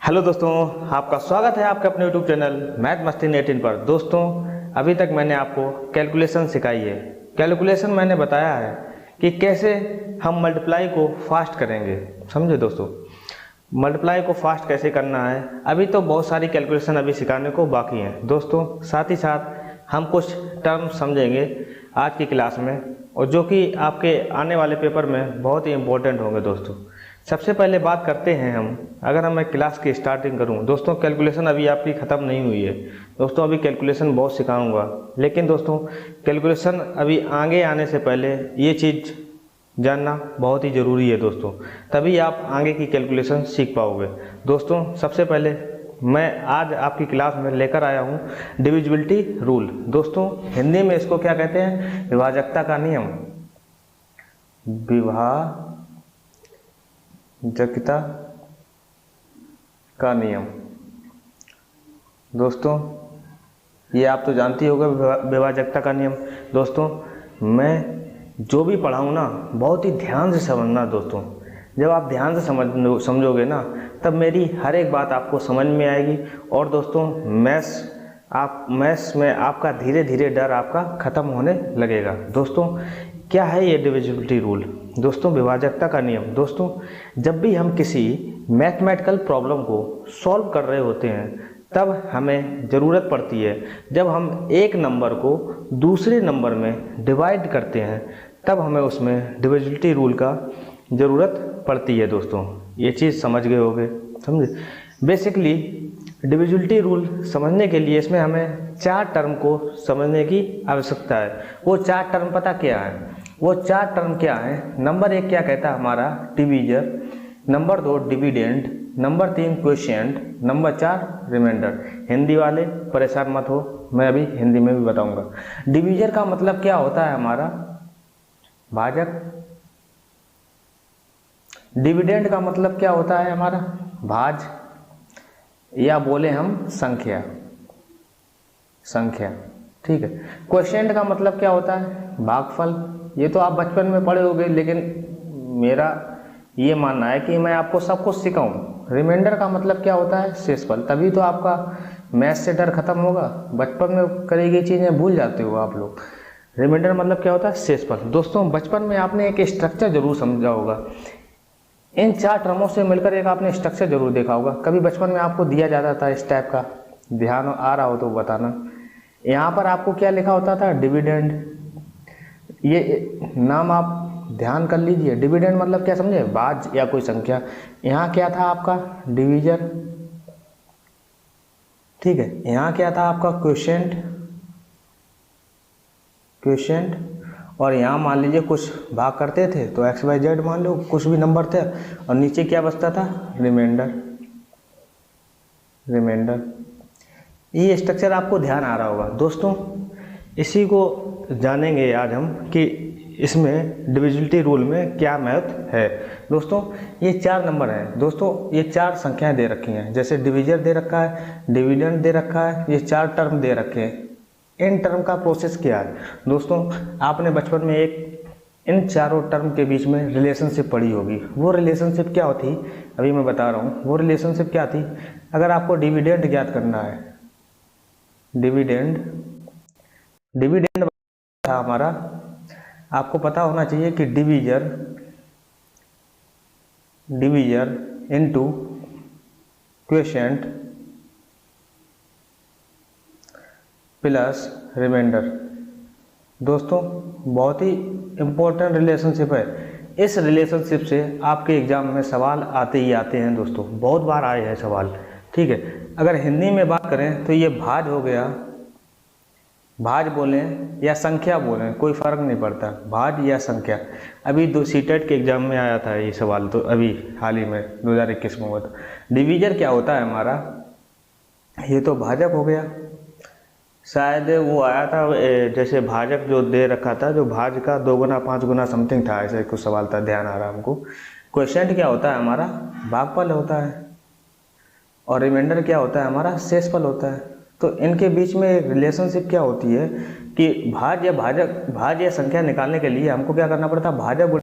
Hello दोस्तों, आपका स्वागत है आपके अपने यूट्यूब चैनल मैथ मस्ती 18 पर। दोस्तों, अभी तक मैंने आपको कैलकुलेशन सिखाई है। कैलकुलेशन मैंने बताया है कि कैसे हम मल्टीप्लाई को फास्ट करेंगे। समझे दोस्तों, मल्टीप्लाई को फास्ट कैसे करना है। अभी तो बहुत सारी कैलकुलेशन अभी सिखाने को बाकी हैं दोस्तों। साथ ही साथ हम कुछ टर्म समझेंगे आज की क्लास में, और जो कि आपके आने वाले पेपर में बहुत ही इम्पोर्टेंट होंगे दोस्तों। सबसे पहले बात करते हैं हम, अगर मैं क्लास की स्टार्टिंग करूं दोस्तों, कैलकुलेशन अभी आपकी ख़त्म नहीं हुई है दोस्तों। अभी कैलकुलेशन बहुत सिखाऊंगा, लेकिन दोस्तों कैलकुलेशन अभी आगे आने से पहले ये चीज़ जानना बहुत ही ज़रूरी है दोस्तों, तभी आप आगे की कैलकुलेशन सीख पाओगे दोस्तों। सबसे पहले मैं आज आपकी क्लास में लेकर आया हूँ डिविजिबिलिटी रूल। दोस्तों हिंदी में इसको क्या कहते हैं? विभाजकता का नियम। विभाजकता का नियम दोस्तों, ये आप तो जानती होगा विभाजकता का नियम। दोस्तों मैं जो भी पढ़ाऊँ ना, बहुत ही ध्यान से समझना दोस्तों। जब आप ध्यान से समझोगे ना, तब मेरी हर एक बात आपको समझ में आएगी। और दोस्तों मैथ्स में आपका धीरे धीरे डर आपका ख़त्म होने लगेगा। दोस्तों क्या है ये डिविजिबिलिटी रूल? दोस्तों विभाजकता का नियम। दोस्तों जब भी हम किसी मैथमेटिकल प्रॉब्लम को सॉल्व कर रहे होते हैं, तब हमें ज़रूरत पड़ती है, जब हम एक नंबर को दूसरे नंबर में डिवाइड करते हैं, तब हमें उसमें डिविजिबिलिटी रूल का ज़रूरत पड़ती है दोस्तों। ये चीज़ समझ गए होंगे, समझे। बेसिकली डिविजिबिलिटी रूल समझने के लिए इसमें हमें चार टर्म को समझने की आवश्यकता है। वो चार टर्म पता क्या है? वो चार टर्म क्या है? नंबर एक क्या कहता है हमारा? डिवीजर। नंबर दो डिविडेंड। नंबर तीन क्वोशिएंट। नंबर चार रिमाइंडर। हिंदी वाले परेशान मत हो, मैं अभी हिंदी में भी बताऊंगा। डिवीजर का मतलब क्या होता है हमारा? भाजक। डिविडेंड का मतलब क्या होता है हमारा? भाज, या बोले हम संख्या। ठीक है। क्वोशिएंट का मतलब क्या होता है? भागफल। ये तो आप बचपन में पढ़े होंगे, लेकिन मेरा ये मानना है कि मैं आपको सब कुछ सिखाऊं। रिमाइंडर का मतलब क्या होता है? शेषफल। तभी तो आपका मैथ से डर खत्म होगा। बचपन में करी गई चीज़ें भूल जाते हो आप लोग। रिमाइंडर मतलब क्या होता है? शेषफल। दोस्तों बचपन में आपने एक स्ट्रक्चर जरूर समझा होगा। इन चार टर्मों से मिलकर एक आपने स्ट्रक्चर जरूर देखा होगा। कभी बचपन में आपको दिया जाता था इस टाइप का, ध्यान आ रहा हो तो बताना। यहाँ पर आपको क्या लिखा होता था? डिविडेंड। ये नाम आप ध्यान कर लीजिए। डिविडेंड मतलब क्या समझे? भाज या कोई संख्या। यहाँ क्या था आपका? डिवीजर। ठीक है। यहाँ क्या था आपका? क्वोशिएंट। और यहाँ मान लीजिए कुछ भाग करते थे तो एक्स वाई जेड मान लो, कुछ भी नंबर थे, और नीचे क्या बचता था? रिमाइंडर। ये स्ट्रक्चर आपको ध्यान आ रहा होगा दोस्तों। इसी को जानेंगे आज हम कि इसमें डिविजिबिलिटी रूल में क्या महत्व है। दोस्तों ये चार नंबर हैं दोस्तों, ये चार संख्याएं दे रखी हैं। जैसे डिवीजर दे रखा है, डिविडेंड दे रखा है, ये चार टर्म दे रखे हैं। इन टर्म का प्रोसेस क्या है दोस्तों? आपने बचपन में एक इन चारों टर्म के बीच में रिलेशनशिप पढ़ी होगी। वो रिलेशनशिप क्या होती, अभी मैं बता रहा हूँ। वो रिलेशनशिप क्या थी? अगर आपको डिविडेंड ज्ञात करना है, डिविडेंड था हमारा, आपको पता होना चाहिए कि divisor into quotient plus remainder. दोस्तों बहुत ही इम्पोर्टेंट रिलेशनशिप है। इस रिलेशनशिप से आपके एग्जाम में सवाल आते ही आते हैं दोस्तों, बहुत बार आए हैं सवाल। ठीक है। अगर हिंदी में बात करें तो ये भाज हो गया, भाज बोलें या संख्या बोलें कोई फ़र्क नहीं पड़ता, भाज या संख्या। अभी सीटेट के एग्जाम में आया था ये सवाल, तो अभी हाल ही में 2021 में हुआ था। डिवीजर क्या होता है हमारा? ये तो भाजक हो गया, शायद वो आया था जैसे भाजक जो दे रखा था, जो भाज का 2 गुना 5 गुना समथिंग था, ऐसे कुछ सवाल था, ध्यान आ रहा है हमको। क्वोशिएंट क्या होता है हमारा? भागफल होता है। और रिमाइंडर क्या होता है हमारा? शेषफल होता है। तो इनके बीच में एक रिलेशनशिप क्या होती है कि भाज या संख्या निकालने के लिए हमको क्या करना पड़ता है? भाजक गुणा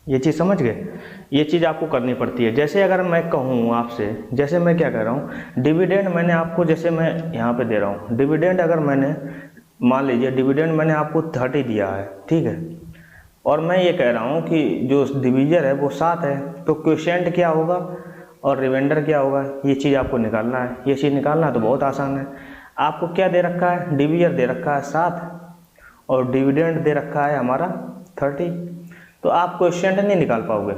ये चीज़ समझ गए, ये चीज़ आपको करनी पड़ती है। जैसे अगर मैं कहूँ आपसे, जैसे मैं क्या कह रहा हूँ, डिविडेंड मैंने आपको, जैसे मैं यहाँ पे दे रहा हूँ डिविडेंड, अगर मैंने मान लीजिए डिविडेंड मैंने आपको 30 दिया है, ठीक है, और मैं ये कह रहा हूँ कि जो डिवीजर है वो 7 है, तो क्वोशिएंट क्या होगा और रिमाइंडर क्या होगा, ये चीज़ आपको निकालना है। ये चीज़ निकालना तो बहुत आसान है। आपको क्या दे रखा है, डिवीजर दे रखा है 7 और डिविडेंड दे रखा है हमारा 30, तो आप क्वोशिएंट नहीं निकाल पाओगे।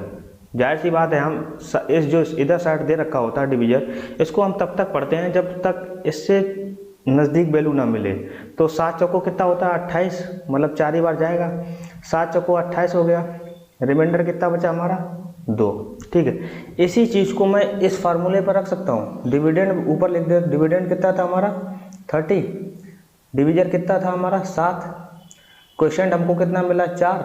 जाहिर सी बात है, हम इस जो इधर साइड दे रखा होता है डिवीजर, इसको हम तब तक पढ़ते हैं जब तक इससे नज़दीक वैल्यू ना मिले। तो 7 चौको कितना होता है 28, मतलब 4 ही बार जाएगा, 7 चौको 28 हो गया। रिमाइंडर कितना बचा हमारा 2, ठीक है। इसी चीज़ को मैं इस फार्मूले पर रख सकता हूँ। डिविडेंड ऊपर लिख दे, डिविडेंड कितना था हमारा 30, डिवीजर कितना था हमारा 7, क्वोशिएंट हमको कितना मिला 4,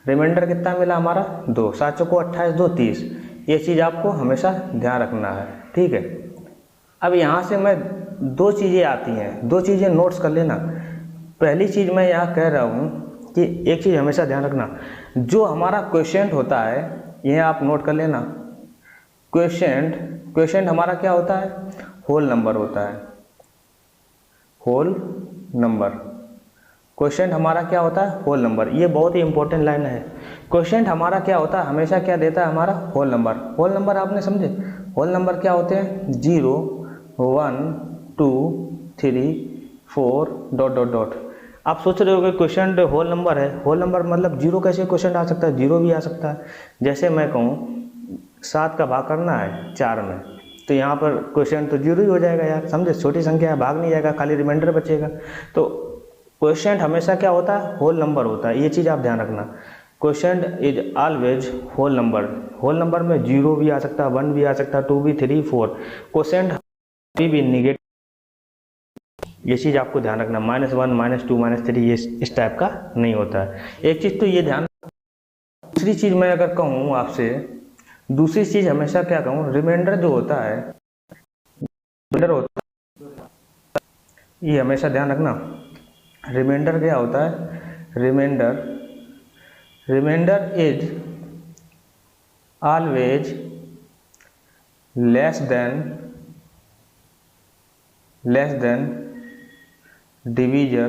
रिमाइंडर कितना मिला हमारा 2, 7 चौको 28, 2 30। ये चीज़ आपको हमेशा ध्यान रखना है, ठीक है। अब यहाँ से मैं 2 चीज़ें आती हैं, 2 चीज़ें नोट्स कर लेना। पहली चीज़ मैं यहाँ कह रहा हूँ कि एक चीज़ हमेशा ध्यान रखना, जो हमारा क्वोशिएंट होता है, ये आप नोट कर लेना। क्वोशिएंट हमारा क्या होता है, होल नंबर होता है, होल नंबर। क्वोशिएंट हमारा क्या होता है, होल नंबर। ये बहुत ही इंपॉर्टेंट लाइन है। क्वोशिएंट हमारा क्या होता है, हमेशा क्या देता है हमारा होल नंबर। होल नंबर आपने समझे, होल नंबर क्या होते हैं, 0 1 2 3 4 डॉट डॉट डॉट। आप सोच रहे हो कि क्वोशिएंट होल नंबर है, होल नंबर मतलब 0 कैसे क्वोशिएंट आ सकता है, 0 भी आ सकता है। जैसे मैं कहूँ 7 का भाग करना है 4 में, तो यहाँ पर क्वोशिएंट तो 0 ही हो जाएगा यार, समझे, छोटी संख्या है, भाग नहीं जाएगा, खाली रिमाइंडर बचेगा। तो क्वोशिएंट हमेशा क्या होता है, होल नंबर होता है। ये चीज़ आप ध्यान रखना, quotient is always whole number. Whole number में 0 भी आ सकता है, 1 भी आ सकता है, 2 भी, 3 4। क्वोशिएंट भी निगेटिव, ये चीज़ आपको ध्यान रखना, -1 -2 -3 ये इस टाइप का नहीं होता है। एक चीज़ तो ये ध्यान। दूसरी चीज़ मैं अगर कहूँ आपसे, दूसरी चीज़ हमेशा क्या कहूँ, रिमाइंडर जो होता है, रिमाइंडर होता है, ये हमेशा ध्यान रखना। रिमाइंडर क्या होता है, remainder is always less than divisor.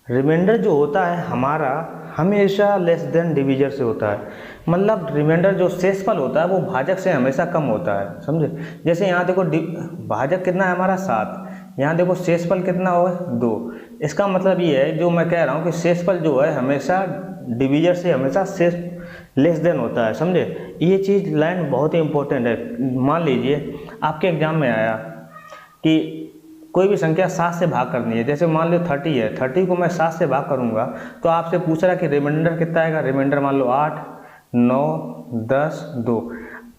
Remainder जो होता है हमारा हमेशा लेस देन डिवीजर से होता है। मतलब रिमाइंडर जो शेषफल होता है वो भाजक से हमेशा कम होता है, समझे। जैसे यहाँ देखो भाजक कितना है हमारा 7, यहाँ देखो शेषफल कितना होगा 2। इसका मतलब ये है, जो मैं कह रहा हूँ कि शेषफल जो है हमेशा डिवीजर से हमेशा शेष लेस देन होता है, समझे। ये चीज़ लाइन बहुत ही इंपॉर्टेंट है। मान लीजिए आपके एग्जाम में आया कि कोई भी संख्या 7 से भाग करनी है, जैसे मान लो 30 है, 30 को मैं 7 से भाग करूंगा, तो आपसे पूछ रहा है कि रिमाइंडर कितना आएगा। रिमाइंडर मान लो 8 9 10 2।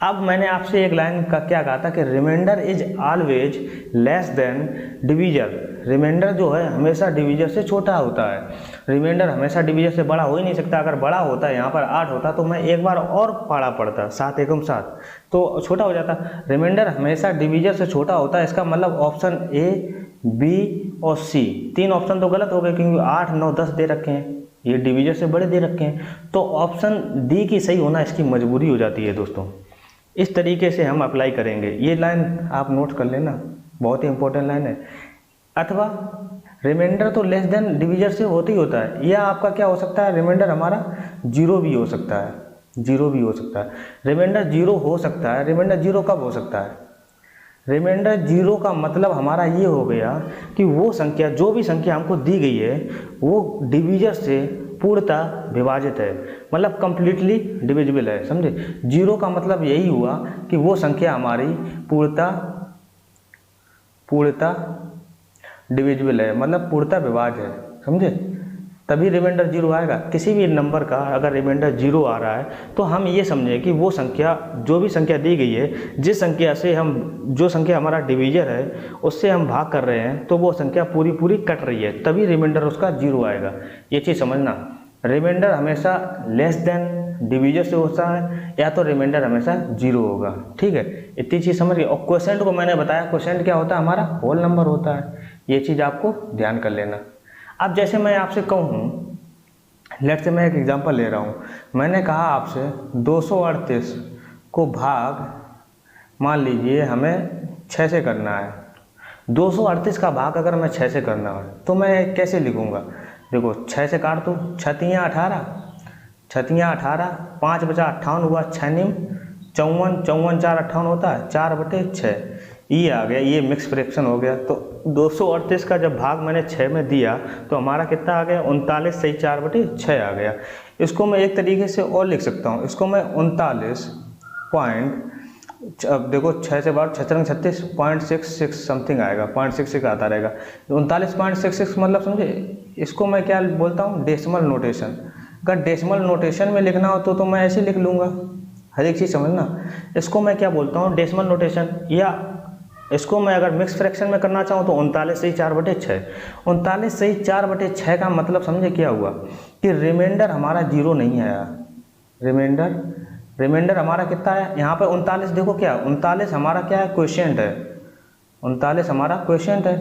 अब मैंने आपसे एक लाइन का क्या कहा था कि remainder is always less than divisor. Remainder जो है हमेशा डिवीजर से छोटा होता है। रिमाइंडर हमेशा डिवीजर से बड़ा हो ही नहीं सकता। अगर बड़ा होता है, यहाँ पर 8 होता, तो मैं एक बार और पढ़ा पड़ता, 7 एकम 7, तो छोटा हो जाता। रिमाइंडर हमेशा डिवीजर से छोटा होता है। इसका मतलब ऑप्शन ए, बी और सी, 3 ऑप्शन तो गलत हो गए, क्योंकि 8 9 10 दे रखे हैं, ये डिवीजर से बड़े दे रखे हैं। तो ऑप्शन डी की सही होना इसकी मजबूरी हो जाती है दोस्तों। इस तरीके से हम अप्लाई करेंगे। ये लाइन आप नोट कर लेना, बहुत ही इंपॉर्टेंट लाइन है। अथवा रिमाइंडर तो लेस देन डिवीजर से होता ही होता है, या आपका क्या हो सकता है, रिमाइंडर हमारा 0 भी हो सकता है, 0 भी हो सकता है। रिमाइंडर 0 हो सकता है। रिमाइंडर 0 कब हो सकता है, रिमाइंडर 0 का मतलब हमारा ये हो गया कि वो संख्या, जो भी संख्या हमको दी गई है, वो डिवीजर से पूर्णतः विभाजित है, मतलब कंप्लीटली डिविजिबल है, समझे। 0 का मतलब यही हुआ कि वो संख्या हमारी पूर्णतः डिविजिबल है, मतलब पूर्णतः विभाज्य है, समझे। तभी रिमाइंडर 0 आएगा। किसी भी नंबर का अगर रिमाइंडर 0 आ रहा है, तो हम ये समझें कि वो संख्या, जो भी संख्या दी गई है, जिस संख्या से हम, जो संख्या हमारा डिवीजर है, उससे हम भाग कर रहे हैं, तो वो संख्या पूरी कट रही है, तभी रिमाइंडर उसका 0 आएगा। ये चीज़ समझना। रिमाइंडर हमेशा लेस देन डिवीजर से होता है, या तो रिमाइंडर हमेशा 0 होगा, ठीक है। इतनी चीज़ समझ गए। और क्वोशिएंट को मैंने बताया, क्वोशिएंट क्या होता है, हमारा होल नंबर होता है। ये चीज़ आपको ध्यान कर लेना। अब जैसे मैं आपसे कहूँ लेट से मैं एक एग्जांपल ले रहा हूँ। मैंने कहा आपसे 238 को भाग, मान लीजिए हमें 6 से करना है। 238 का भाग अगर मैं 6 से करना है तो मैं कैसे लिखूँगा? देखो 6 से काट दो, 6×3 18, 6×3 18, 5 बचा 58 हुआ, 6×9 54, 54 4 58 होता है, 4/6 ये आ गया। ये मिक्स फ्रैक्शन हो गया। तो 238 का जब भाग मैंने 6 में दिया तो हमारा कितना आ गया? 39 सही 4/6 आ गया। इसको मैं एक तरीके से और लिख सकता हूँ। इसको मैं 39 पॉइंट, अब देखो 6 से बाहर 6 36.66 समथिंग आएगा, 0.66 आता रहेगा। 39.66 मतलब समझे? इसको मैं क्या बोलता हूँ? Decimal notation. अगर डेसिमल नोटेशन में लिखना हो तो मैं ऐसे लिख लूँगा, हर एक चीज़ समझना। इसको मैं क्या बोलता हूँ? Decimal notation. या इसको मैं अगर मिक्स फ्रैक्शन में करना चाहूँ तो 39 सही 4/6। 39 सही 4/6 का मतलब समझे क्या हुआ? कि रिमाइंडर हमारा 0 नहीं आया। रिमाइंडर हमारा कितना है यहाँ पे? 39। देखो क्या 39 हमारा क्या है? क्वोशिएंट है। 39 हमारा क्वोशिएंट है।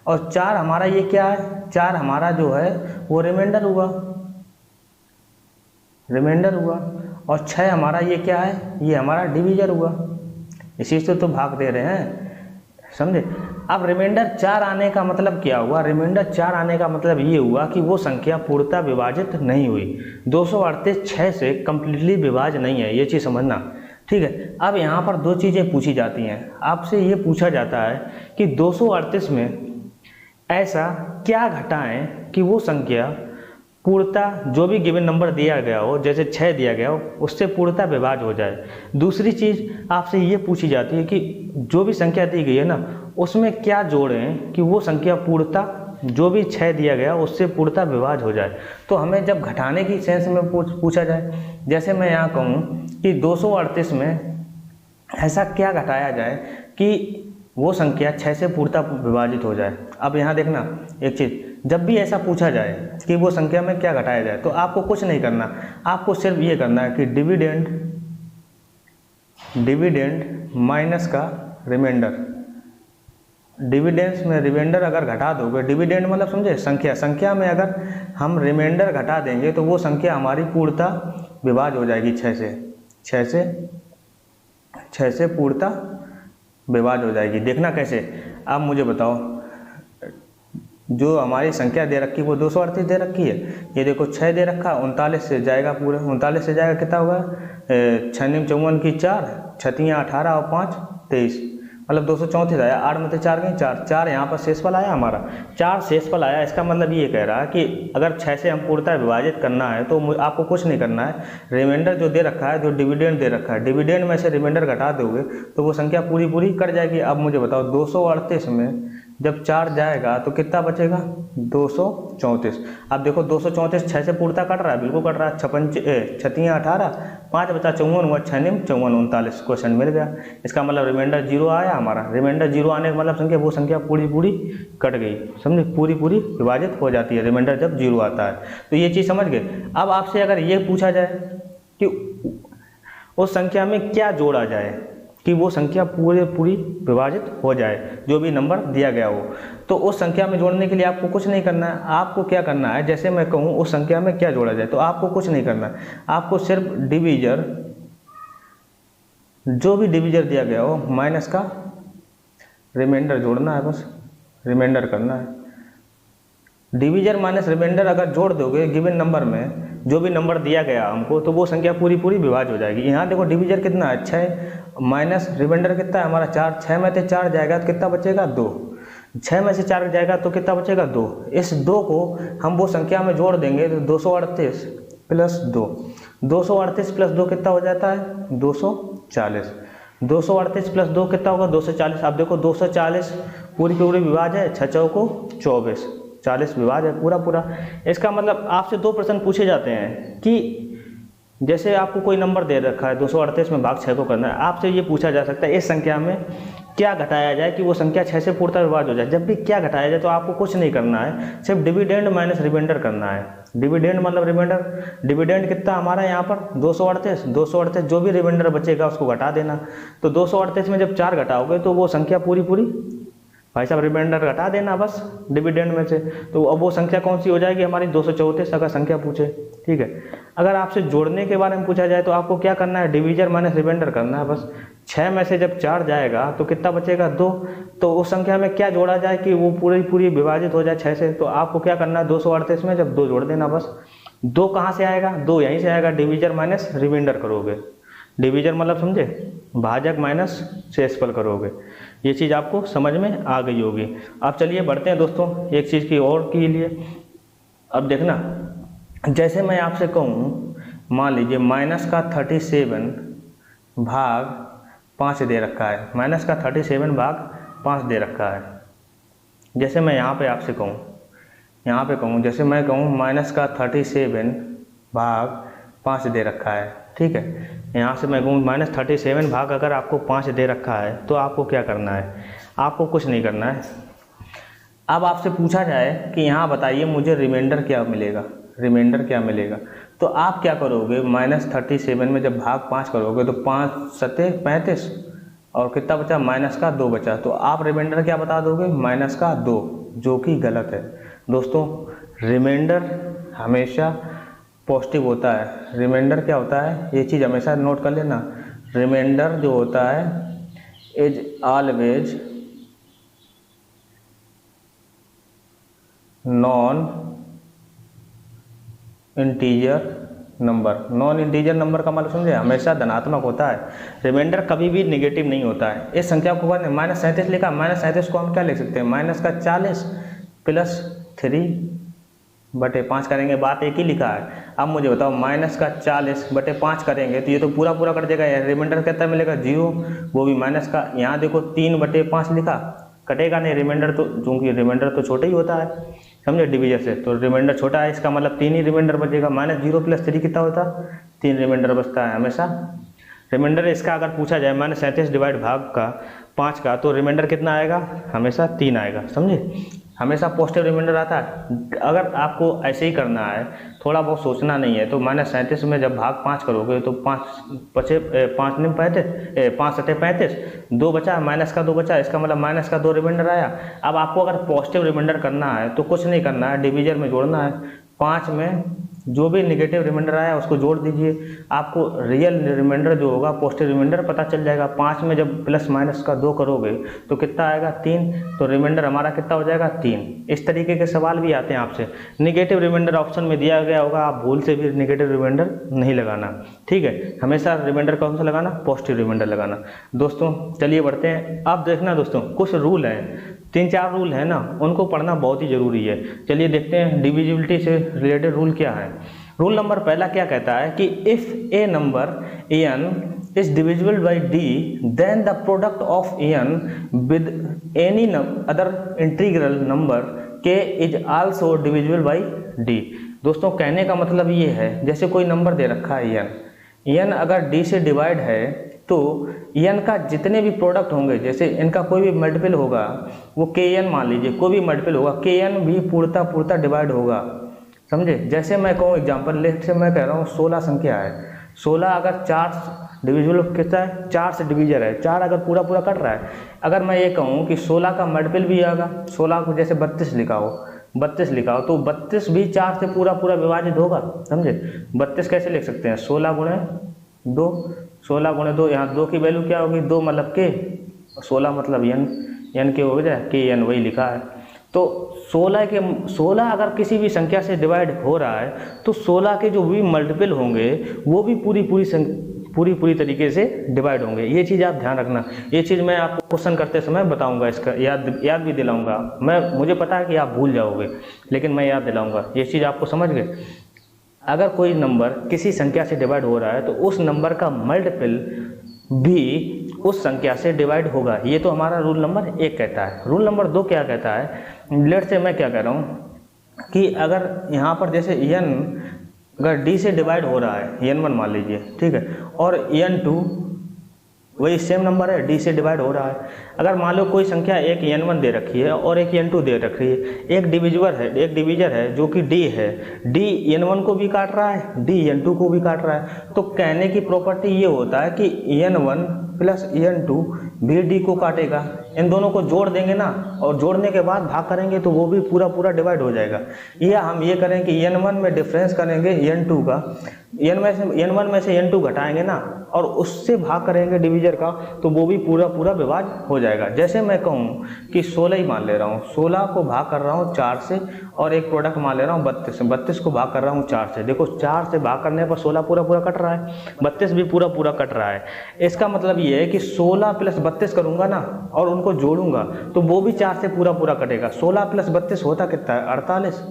और 4 हमारा ये क्या है? 4 हमारा जो है वो रिमाइंडर हुआ। और 6 हमारा ये क्या है? ये हमारा डिवीजर हुआ। इसी से तो भाग दे रहे हैं, समझे? अब रिमाइंडर 4 आने का मतलब क्या हुआ? रिमाइंडर 4 आने का मतलब ये हुआ कि वो संख्या पूर्णतः विभाजित नहीं हुई। 238 6 से कंप्लीटली विभाज्य नहीं है, ये चीज़ समझना, ठीक है। अब यहाँ पर दो चीज़ें पूछी जाती हैं। आपसे ये पूछा जाता है कि 238 में ऐसा क्या घटाएं कि वो संख्या पूर्णतः जो भी गिवन नंबर दिया गया हो, जैसे 6 दिया गया हो, उससे पूर्णतः विभाज्य हो जाए। दूसरी चीज़ आपसे ये पूछी जाती है कि जो भी संख्या दी गई है ना, उसमें क्या जोड़ें कि वो संख्या पूर्णतः जो भी 6 दिया गया उससे पूर्णतः विभाज्य हो जाए। तो हमें जब घटाने की सेंस में पूछा जाए, जैसे मैं यहाँ कहूँ कि 238 में ऐसा क्या घटाया जाए कि वो संख्या 6 से पूर्णतः विभाजित हो जाए। अब यहाँ देखना एक चीज़, जब भी ऐसा पूछा जाए कि वो संख्या में क्या घटाया जाए तो आपको कुछ नहीं करना, आपको सिर्फ ये करना है कि डिविडेंड माइनस का रिमाइंडर। डिविडेंड्स में रिमाइंडर अगर घटा दोगे, डिविडेंड मतलब समझे संख्या में अगर हम रिमाइंडर घटा देंगे तो वो संख्या हमारी पूर्णतः विभाज्य हो जाएगी। 6 से पूर्णतः विभाज्य हो जाएगी। देखना कैसे? अब मुझे बताओ, जो हमारी संख्या दे रखी है वो 238 दे रखी है। ये देखो 6 दे रखा, 39 से जाएगा, पूरे 39 से जाएगा, कितना होगा? 6×9 54 की 4, 6×3 18 और 5 23, मतलब 234 आया। 8 में से 4 गई 4 यहाँ पर शेषफल आया हमारा, 4 शेषफल आया। इसका मतलब ये कह रहा है कि अगर 6 से हम पूर्णतः विभाजित करना है तो आपको कुछ नहीं करना है। रिमाइंडर जो दे रखा है, जो डिविडेंड दे रखा है, डिविडेंड में से रिमाइंडर घटा दोगे तो वो संख्या पूरी कट जाएगी। अब मुझे बताओ 238 में जब 4 जाएगा तो कितना बचेगा? 234। अब देखो 234 6 से पूर्णतः कट रहा है, बिल्कुल कट रहा है। 6×3 18, 5 बचा 54 हुआ, 6×9 54, 39 क्वेश्चन मिल गया। इसका मतलब रिमाइंडर 0 आया हमारा। रिमाइंडर 0 आने का मतलब संख्या वो संख्या पूरी कट गई, समझे? पूरी विभाजित हो जाती है रिमाइंडर जब 0 आता है। तो ये चीज़ समझ गए। अब आपसे अगर ये पूछा जाए कि उस संख्या में क्या जोड़ा जाए कि वो संख्या पूरी विभाजित हो जाए, जो भी नंबर दिया गया हो, तो उस संख्या में जोड़ने के लिए आपको कुछ नहीं करना है। आपको क्या करना है? जैसे मैं कहूँ उस संख्या में क्या जोड़ा जाए तो आपको कुछ नहीं करना है। आपको सिर्फ डिवीजर, जो भी डिवीजर दिया गया हो, माइनस का रिमाइंडर जोड़ना है, बस रिमाइंडर करना है। डिवीजर माइनस रिमाइंडर अगर जोड़ दोगे गिवन नंबर में, जो भी नंबर दिया गया हमको, तो वो संख्या पूरी विभाज्य हो जाएगी। यहाँ देखो डिवीजर कितना है? 6 माइनस रिमाइंडर कितना है हमारा? 4। 6 में से 4 जाएगा तो कितना बचेगा? 2। 6 में से 4 जाएगा तो कितना बचेगा? 2। इस 2 को हम वो संख्या में जोड़ देंगे तो 238 प्लस 2, 238 प्लस 2 कितना हो जाता है? 240। 238 प्लस 2 कितना होगा? 240। अब देखो 240 पूरी विभाज्य है, 6 चौको 24, 40 विभाज्य है पूरा। इसका मतलब आपसे 2 प्रश्न पूछे जाते हैं कि जैसे आपको कोई नंबर दे रखा है 238 में भाग 6 को करना है, आपसे ये पूछा जा सकता है इस संख्या में क्या घटाया जाए कि वो संख्या 6 से पूर्णतः विभाज्य हो जाए। जब भी क्या घटाया जाए तो आपको कुछ नहीं करना है, सिर्फ डिविडेंड माइनस रिमाइंडर करना है। डिविडेंड मतलब रिमाइंडर, डिविडेंड कितना हमारा यहाँ पर? 238 जो भी रिमाइंडर बचेगा उसको घटा देना। तो 238 में जब 4 घटाओगे तो वो संख्या पूरी भाई साहब रिमाइंडर घटा देना बस डिविडेंड में से। तो अब वो संख्या कौन सी हो जाएगी हमारी 234 अगर संख्या पूछे, ठीक है। अगर आपसे जोड़ने के बारे में पूछा जाए तो आपको क्या करना है, डिवीजर माइनस रिमाइंडर करना है बस। 6 में से जब 4 जाएगा तो कितना बचेगा 2। तो उस संख्या में क्या जोड़ा जाए कि वो पूरी विभाजित हो जाए 6 से, तो आपको क्या करना है 238 में जब 2 जोड़ देना बस। 2 कहाँ से आएगा, 2 यहीं से आएगा, डिवीजर माइनस रिमाइंडर करोगे। डिवीजर मतलब समझे, भाजक माइनस शेषफल करोगे। ये चीज़ आपको समझ में आ गई होगी। अब चलिए बढ़ते हैं दोस्तों एक चीज़ की और के लिए। अब देखना, जैसे मैं आपसे कहूँ, मान लीजिए माइनस का 37 भाग 5 दे रखा है, माइनस का 37 भाग 5 दे रखा है। जैसे मैं यहाँ पे आपसे कहूँ, जैसे मैं कहूँ माइनस का 37 भाग 5 दे रखा है, ठीक है। यहाँ से मैं कहूँ माइनस 37 भाग अगर आपको 5 दे रखा है तो आपको क्या करना है, आपको कुछ नहीं करना है। अब आपसे पूछा जाए कि यहाँ बताइए मुझे रिमाइंडर क्या मिलेगा, तो आप क्या करोगे, माइनस 37 में जब भाग 5 करोगे तो 5 सते 35 और कितना बचा, माइनस का 2 बचा। तो आप रिमाइंडर क्या बता दोगे, माइनस का 2, जो कि गलत है दोस्तों। रिमाइंडर हमेशा पॉजिटिव होता है। रिमाइंडर क्या होता है, ये चीज़ हमेशा नोट कर लेना। रिमाइंडर जो होता है is always non integer number. Non integer number का मतलब समझे, हमेशा धनात्मक होता है। रिमाइंडर कभी भी नेगेटिव नहीं होता है। इस संख्या को माइनस 37 लिखा, माइनस 37 को हम क्या लिख सकते हैं, माइनस का 40 प्लस 3/5 करेंगे, बात एक ही लिखा है। अब मुझे बताओ माइनस का 40/5 करेंगे तो ये तो पूरा कट जाएगा, रिमाइंडर कितना मिलेगा 0, वो भी माइनस का। यहाँ देखो 3/5 लिखा, कटेगा नहीं रिमाइंडर, तो चूंकि रिमाइंडर तो छोटा ही होता है समझे डिवीजर से, तो रिमाइंडर छोटा है, इसका मतलब 3 ही रिमाइंडर बचेगा। माइनस 0 + 3 कितना होता, 3 रिमाइंडर बचता है हमेशा। रिमाइंडर इसका अगर पूछा जाए माइनस 37 डिवाइड भाग का 5 का, तो रिमाइंडर कितना आएगा, हमेशा 3 आएगा समझे। हमेशा पॉजिटिव रिमाइंडर आता है। अगर आपको ऐसे ही करना है, थोड़ा बहुत सोचना नहीं है, तो माइनस 37 में जब भाग 5 करोगे तो 5 सते 35, 2 बचा, माइनस का 2 बचा, इसका मतलब माइनस का 2 रिमाइंडर आया। अब आपको अगर पॉजिटिव रिमाइंडर करना है तो कुछ नहीं करना है, डिवीजर में जोड़ना है। 5 में जो भी नेगेटिव रिमाइंडर आया उसको जोड़ दीजिए, आपको रियल रिमाइंडर जो होगा पॉजिटिव रिमाइंडर पता चल जाएगा। 5 में जब प्लस माइनस का 2 करोगे तो कितना आएगा 3, तो रिमाइंडर हमारा कितना हो जाएगा 3। इस तरीके के सवाल भी आते हैं आपसे। नेगेटिव रिमाइंडर ऑप्शन में दिया गया होगा, आप भूल से भी नेगेटिव रिमाइंडर नहीं लगाना, ठीक है। हमेशा रिमाइंडर कौन सा लगाना, पॉजिटिव रिमाइंडर लगाना। दोस्तों चलिए बढ़ते हैं। अब देखना दोस्तों, कुछ रूल हैं, 3-4 रूल है ना, उनको पढ़ना बहुत ही जरूरी है। चलिए देखते हैं डिविजिबिलिटी से रिलेटेड रूल क्या है। रूल नंबर पहला क्या कहता है कि if a number n is divisible by d then the product of n with any other integral number k is also divisible by d। दोस्तों कहने का मतलब ये है, जैसे कोई नंबर दे रखा है n अगर d से डिवाइड है तो n का जितने भी प्रोडक्ट होंगे, जैसे इनका कोई भी मल्टीपल होगा, वो kn मान लीजिए, कोई भी मल्टीपल होगा, kn भी पूर्णतः डिवाइड होगा समझे। जैसे मैं कहूँ एग्जाम्पल लेट से मैं कह रहा हूँ 16 संख्या है, 16 अगर 4 डिविजिबल कितना है, 4 से डिवीजर है, 4 अगर पूरा कट रहा है। अगर मैं ये कहूँ कि 16 का मल्टीपल भी आएगा, 16 को जैसे 32 लिखा हो, 32 लिखा हो, तो 32 भी 4 से पूरा विभाजित होगा समझे। 32 कैसे लिख सकते हैं, 16 गुणे 2, 16 गुणे 2, यहाँ 2 की वैल्यू क्या होगी, 2 मतलब के, 16 मतलब n के हो जाए, के n वही लिखा है। तो 16 अगर किसी भी संख्या से डिवाइड हो रहा है तो 16 के जो भी मल्टीपल होंगे वो भी पूरी तरीके से डिवाइड होंगे। ये चीज़ आप ध्यान रखना। ये चीज़ मैं आपको क्वेश्चन करते समय बताऊंगा, इसका याद भी दिलाऊंगा। मुझे पता है कि आप भूल जाओगे, लेकिन मैं याद दिलाऊंगा। ये चीज़ आपको समझ गए। अगर कोई नंबर किसी संख्या से डिवाइड हो रहा है तो उस नंबर का मल्टीपल भी उस संख्या से डिवाइड होगा। ये तो हमारा रूल नंबर 1 कहता है। रूल नंबर 2 क्या कहता है, लेट से मैं क्या कह रहा हूँ कि अगर यहाँ पर जैसे n अगर d से डिवाइड हो रहा है, n1 मान लीजिए, ठीक है, और n2 वही सेम नंबर है, d से डिवाइड हो रहा है। अगर मान लो कोई संख्या एक n1 दे रखी है और एक n2 दे रखी है, एक डिवीजर है जो कि d है, d n1 को भी काट रहा है, d n2 को भी काट रहा है। तो कहने की प्रॉपर्टी ये होता है कि n1 प्लस n2 भी d को काटेगा, इन दोनों को जोड़ देंगे ना, और जोड़ने के बाद भाग करेंगे तो वो भी पूरा पूरा डिवाइड हो जाएगा। या हम ये करें कि n1 में डिफरेंस करेंगे n2 का, n1 में से n2 घटाएंगे ना और उससे भाग करेंगे डिवीजर का, तो वो भी पूरा पूरा विभाज्य हो जाएगा। जैसे मैं कहूँ कि 16 ही मान ले रहा हूँ, 16 को भाग कर रहा हूँ 4 से, और एक प्रोडक्ट मान ले रहा हूँ 32, 32 को भाग कर रहा हूँ 4 से। देखो 4 से भाग करने पर 16 पूरा पूरा कट रहा है, 32 भी पूरा पूरा कट रहा है। इसका मतलब ये है कि 16 प्लस 32 करूँगा ना और उनको जोड़ूंगा तो वो भी 4 से पूरा पूरा कटेगा। 16 प्लस 32 होता कितना है? 48।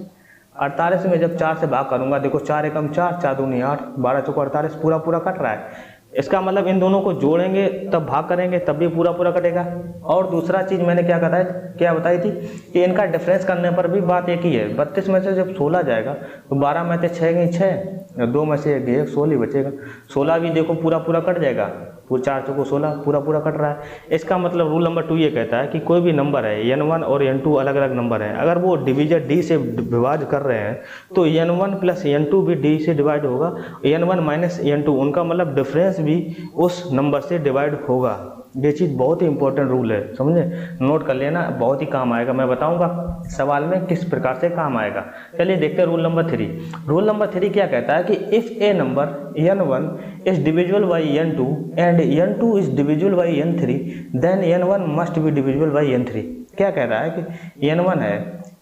48 में जब 4 से भाग करूंगा, देखो 4 एकम 4, 4 दूनी 8, 12 चौको 48, पूरा पूरा कट रहा है। इसका मतलब इन दोनों को जोड़ेंगे तब भाग करेंगे तब भी पूरा पूरा कटेगा। और दूसरा चीज मैंने क्या बताई थी कि इनका डिफरेंस करने पर भी बात एक ही है। 32 में से जब 16 जाएगा तो 12 में से 6 गई 6, 2 में से 1 16 ही बचेगा। 16 भी देखो पूरा पूरा कट जाएगा, पूरा 4 चौको 16 पूरा पूरा कट रहा है। इसका मतलब रूल नंबर 2 ये कहता है कि कोई भी नंबर है n1 और n2 अलग अलग नंबर हैं, अगर वो डिवीजर d से विभाज्य कर रहे हैं तो n1 प्लस n2 भी d से डिवाइड होगा, n1 माइनस n2 उनका मतलब डिफरेंस भी उस नंबर से डिवाइड होगा। ये चीज़ बहुत ही इंपॉर्टेंट रूल है, समझे, नोट कर लेना, बहुत ही काम आएगा। मैं बताऊंगा सवाल में किस प्रकार से काम आएगा। चलिए देखते हैं रूल नंबर 3। रूल नंबर 3 क्या कहता है कि if a number n1 is divisible by n2 and n2 is divisible by n3 then n1 must be divisible by n3। क्या कह रहा है कि n1 है,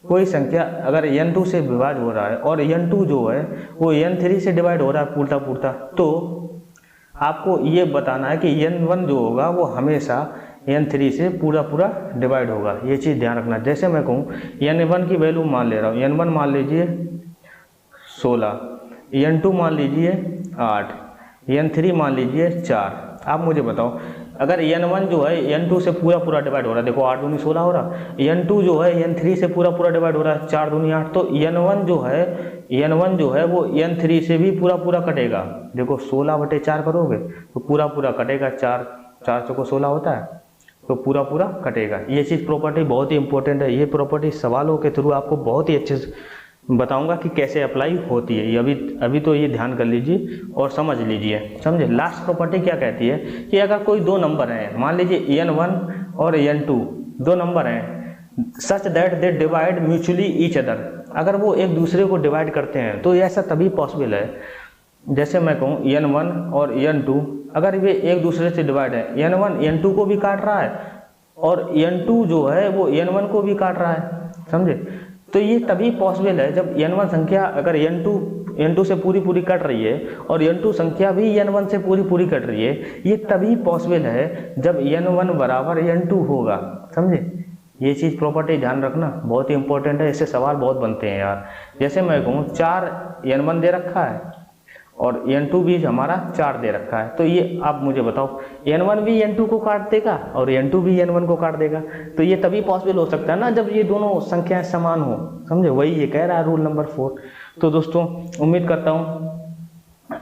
कोई संख्या अगर n2 से विभाज्य हो रहा है और n2 जो है वो n3 से डिवाइड हो रहा है पूर्ता पूर्ता, तो आपको ये बताना है कि n1 जो होगा वो हमेशा n3 से पूरा पूरा डिवाइड होगा। ये चीज़ ध्यान रखना। जैसे मैं कहूँ n1 की वैल्यू मान ले रहा हूँ, n1 मान लीजिए 16, n2 मान लीजिए 8, n3 मान लीजिए 4। आप मुझे बताओ अगर n1 जो है n2 से पूरा पूरा डिवाइड हो रहा है, देखो 8 दूनी 16 हो रहा, n2 जो है n3 से पूरा पूरा डिवाइड हो रहा है, 4 दूनी 8, तो n1 जो है वो n3 से भी पूरा पूरा कटेगा। देखो 16/4 करोगे तो पूरा पूरा कटेगा, 4 चौको 16 होता है, तो पूरा पूरा कटेगा। ये चीज़ प्रॉपर्टी बहुत ही इंपॉर्टेंट है। ये प्रॉपर्टी सवालों के थ्रू आपको बहुत ही अच्छे से बताऊंगा कि कैसे अप्लाई होती है। ये अभी तो ये ध्यान कर लीजिए और समझ लीजिए, समझे। लास्ट प्रॉपर्टी क्या कहती है कि अगर कोई दो नंबर हैं, मान लीजिए n1 और n2 दो नंबर हैं, such that they divide mutually each other, अगर वो एक दूसरे को डिवाइड करते हैं तो ऐसा तभी पॉसिबल है। जैसे मैं कहूँ n1 और n2 अगर वे एक दूसरे से डिवाइड है, n1 n2 को भी काट रहा है और n2 जो है वो n1 को भी काट रहा है, समझे। तो ये तभी पॉसिबल है जब n1 संख्या अगर n2 से पूरी पूरी कट रही है और n2 संख्या भी n1 से पूरी पूरी कट रही है। ये तभी पॉसिबल है जब n1 बराबर n2 होगा, समझे। ये चीज़ प्रॉपर्टी ध्यान रखना, बहुत ही इंपॉर्टेंट है। इससे सवाल बहुत बनते हैं यार। जैसे मैं कहूँ 4 n1 दे रखा है और n2 भी हमारा 4 दे रखा है, तो ये आप मुझे बताओ n1 भी n2 को काट देगा और n2 भी n1 को काट देगा। तो ये तभी पॉसिबल हो सकता है ना जब ये दोनों संख्याएं समान हो, समझे। वही ये कह रहा है रूल नंबर 4। तो दोस्तों उम्मीद करता हूँ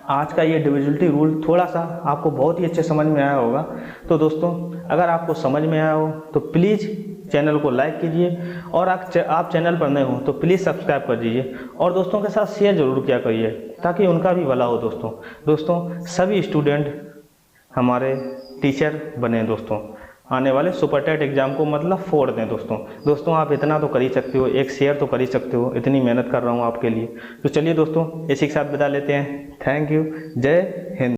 आज का ये डिविजिबिलिटी रूल थोड़ा सा आपको बहुत ही अच्छे समझ में आया होगा। तो दोस्तों अगर आपको समझ में आया हो तो प्लीज़ चैनल को लाइक कीजिए, और आप चैनल पर नए हो तो प्लीज़ सब्सक्राइब कर दीजिए और दोस्तों के साथ शेयर जरूर किया करिए ताकि उनका भी भला हो। दोस्तों सभी स्टूडेंट हमारे टीचर बने दोस्तों, आने वाले सुपर टेट एग्जाम को मतलब फोड़ दें दोस्तों आप इतना तो कर ही सकते हो, एक शेयर तो कर ही सकते हो, इतनी मेहनत कर रहा हूँ आपके लिए। तो चलिए दोस्तों इसी के साथ विदा लेते हैं। थैंक यू, जय हिंद।